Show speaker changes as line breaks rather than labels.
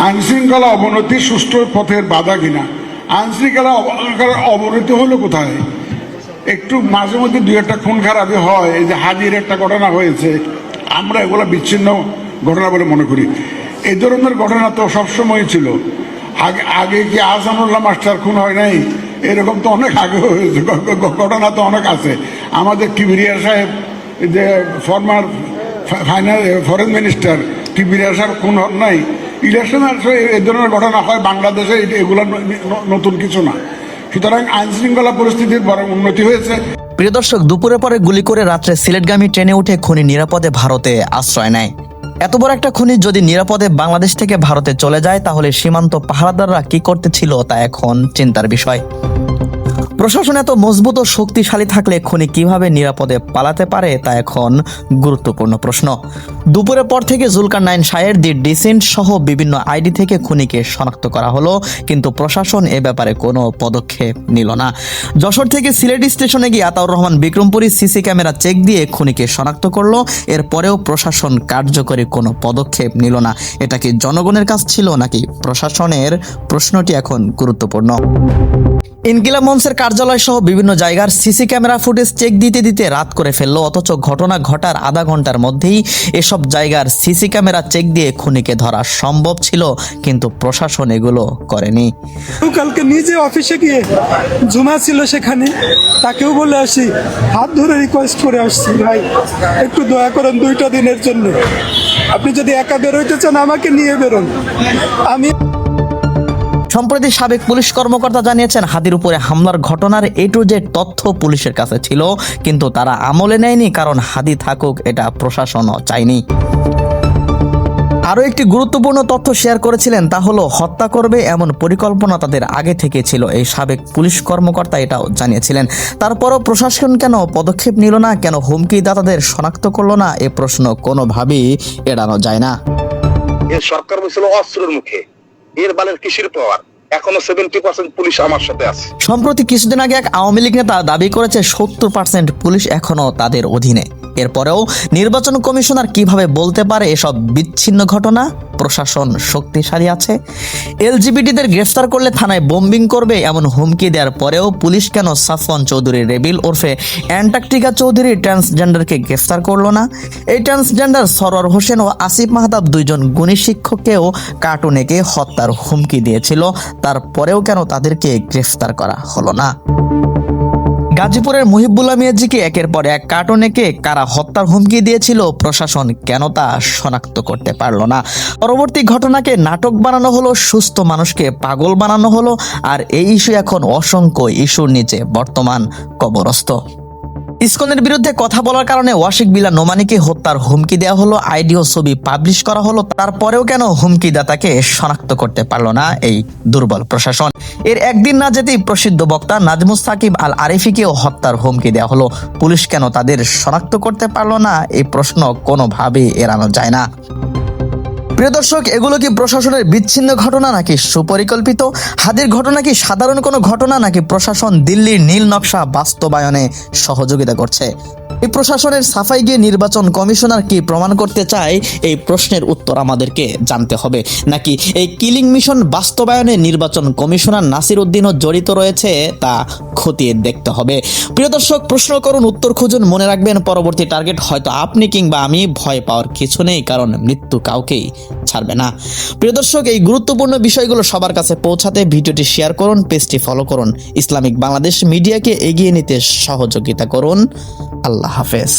আইনশৃঙ্খলা অবনতি সুষ্ঠু পথের বাধা কিনা? আইনশৃঙ্খলা অবনতি হলো কোথায়? একটু মাঝে মধ্যে দুই একটা খুন খারাপি হয়, এই যে হাজির একটা ঘটনা হয়েছে, আমরা এগুলো বিচ্ছিন্ন ঘটনা বলে মনে করি। এই ধরনের ঘটনা তো সবসময় ছিল। আগে কি আহসানুল্লাহ মাস্টার খুন হয় নাই? এরকম তো অনেক আগে হয়েছে, ঘটনা তো অনেক আছে। আমাদের কিবরিয়া সাহেব, যে ফরমার ফরেন মিনিস্টার কিবরিয়া সাহেব খুন হন নাই? ইলেকশন আসলে এই ধরনের ঘটনা হয় বাংলাদেশে, এগুলো নতুন কিছু না। সুতরাং আইন শৃঙ্খলা পরিস্থিতির বড় উন্নতি হয়েছে।
প্রিয় দর্শক, দুপুরে পরে গুলি করে রাত্রে সিলেটগামী ট্রেনে উঠে খুনি নিরাপদে ভারতে আশ্রয় নেয়। এত বড় একটা খুনি যদি নিরাপদে বাংলাদেশ থেকে ভারতে চলে যায়, তাহলে সীমান্ত পাহারাদাররা কি করতেছিল তা এখন চিন্তার বিষয়। প্রশাসন এত মজবুত ও শক্তিশালী থাকলে খুনি কিভাবে নিরাপদে পালাতে পারে তা এখন গুরুত্বপূর্ণ প্রশ্ন। দুপুরের পর থেকে জুলকারনাইন শাহের দি ডিসেন্ট সহ বিভিন্ন আইডি থেকে খুনিকে শনাক্ত করা হলো, কিন্তু প্রশাসন এ ব্যাপারে কোনো পদক্ষেপ নিল না। যশোর থেকে সিলেট স্টেশনে গিয়ে Ataur Rahman Bikrampuri CC camera check দিয়ে খুনিকে শনাক্ত করলো, এরপরেও প্রশাসন কার্যকরী কোনো পদক্ষেপ নিল না। এটা কি জনগণের কাজ ছিল নাকি প্রশাসনের? প্রশ্নটি এখন গুরুত্বপূর্ণ। ইনকিলাব মঞ্চের কার্যালয় সহ বিভিন্ন জায়গার সিসি ক্যামেরা ফুটেজ চেক দিতে দিতে রাত করে ফেললো, অথচ ঘটনা ঘটার আধা ঘন্টার মধ্যেই এসব জায়গার সিসি ক্যামেরা চেক দিয়ে খুনিকে ধরা সম্ভব ছিল, কিন্তু প্রশাসন এগুলো করেনি।
কালকে নিজে অফিসে গিয়ে জুমা ছিল সেখানে, তাকেও বলে আসি, হাত ধরে রিকোয়েস্ট করে আসছি, ভাই একটু দয়া করেন 2টা দিনের জন্য, আপনি যদি একা বেরোইতে চান আমাকে নিয়ে বেরোন। আমি
সম্প্রতি সাবেক পুলিশ কর্মকর্তা জানিয়েছেন, হাদির উপরে হামলার ঘটনার A to Z তথ্য পুলিশের কাছে ছিল, কিন্তু তারা আমলে নেয়নি, কারণ হাদি থাকুক এটা প্রশাসনও চায়নি। আরও একটি গুরুত্বপূর্ণ তথ্য শেয়ার করেছিলেন, তা হলো হত্যা করবে এমন পরিকল্পনা তাদের আগে থেকে ছিল। এই সাবেক পুলিশ কর্মকর্তা এটাও জানিয়েছিলেন। তারপরও প্রশাসন কেন পদক্ষেপ নিল না, কেন হুমকিদাতাদের শনাক্ত করলো না, এ প্রশ্ন কোনোভাবেই এড়ানো যায় না।
এর সরকার বলছিল অস্ত্রের মুখে, এর বালের কিসের পাওয়ার? এখনো 70% পুলিশ আমার সাথে আছে।
সম্প্রতি কিছুদিন আগে এক আওয়ামী লীগ নেতা দাবি করেছে 70% পুলিশ এখনো তাদের অধীনে। এরপরেও নির্বাচন কমিশনার কিভাবে বলতে পারে এসব বিচ্ছিন্ন ঘটনা? প্রশাসন শক্তিশালী আছে। এলজিবিটিদের গ্রেফতার করলে থানায় বোম্বিং করবে এমন হুমকি দেওয়ার পরেও পুলিশ কেন সাফওয়ান চৌধুরী রেবিল ওরফে অ্যান্টার্কটিকা চৌধুরী ট্রান্সজেন্ডারকে গ্রেফতার করলো না? এই ট্রান্সজেন্ডার সরোয়ার হোসেন ও আসিফ মাহতাব দুইজন গুণী শিক্ষককেও কার্টুন এঁকে হত্যার হুমকি দিয়েছিল, তারপরেও কেন তাদেরকে গ্রেফতার করা হলো না? গাজীপুরের মুহিবুল্লাহ মিয়াজিকে একের পর এক কার্টুন এঁকে কারা হত্যার হুমকি দিয়েছিল, প্রশাসন কেন তা শনাক্ত করতে পারল না? পরবর্তী ঘটনাকে নাটক বানানো হলো, সুস্থ মানুষকে পাগল বানানো হলো, আর এই ইস্যু এখন অসংখ্য ইস্যুর নিচে বর্তমান কবরস্থ। ইসকনের বিরুদ্ধে কথা বলার কারণে ওয়াশিক বিল্লাহ নোমানীকে হত্যার হুমকি দেওয়া হলো, আইডিও ছবি পাবলিশ করা হলো, তারপরেও কেন হুমকিদাতাকে শনাক্ত করতে পারল না এই দুর্বল প্রশাসন? এর একদিন না যেতেই প্রসিদ্ধ বক্তা নাজমুস সাকিব আল আরিফিকেও হত্যার হুমকি দেওয়া হলো, পুলিশ কেন তাদের শনাক্ত করতে পারল না? এই প্রশ্ন কোনোভাবেই এড়ানো যায় না। প্রিয় দর্শক, এগুলো কি প্রশাসনের বিচ্ছিন্ন ঘটনা নাকি সুপরিকল্পিত? হাদির ঘটনা কি সাধারণ কোনো ঘটনা নাকি প্রশাসন দিল্লির নীল নকশা বাস্তবায়নে সহযোগিতা করছে? এই প্রশাসনের সাফাই গিয়ে নির্বাচন কমিশনার কি প্রমাণ করতে চায়? এই প্রশ্নের উত্তর আমাদেরকে জানতে হবে। নাকি এই কিলিং মিশন বাস্তবায়নে নির্বাচন কমিশনার নাসির উদ্দিনও জড়িত রয়েছে, তা খতিয়ে দেখতে হবে। প্রিয় দর্শক, প্রশ্ন করুন, উত্তর খুঁজুন, মনে রাখবেন পরবর্তী টার্গেট হয়তো আপনি কিংবা আমি। ভয় পাওয়ার কিছু নেই, কারণ মৃত্যু কাউকেই ছাড়বে না। প্রিয় দর্শক, এই গুরুত্বপূর্ণ বিষয়গুলো সবার কাছে পৌঁছাতে ভিডিওটি শেয়ার করুন, পেজটি ফলো করুন, ইসলামিক বাংলাদেশ মিডিয়াকে এগিয়ে নিতে সহযোগিতা করুন। আল্লাহ হাফেজ।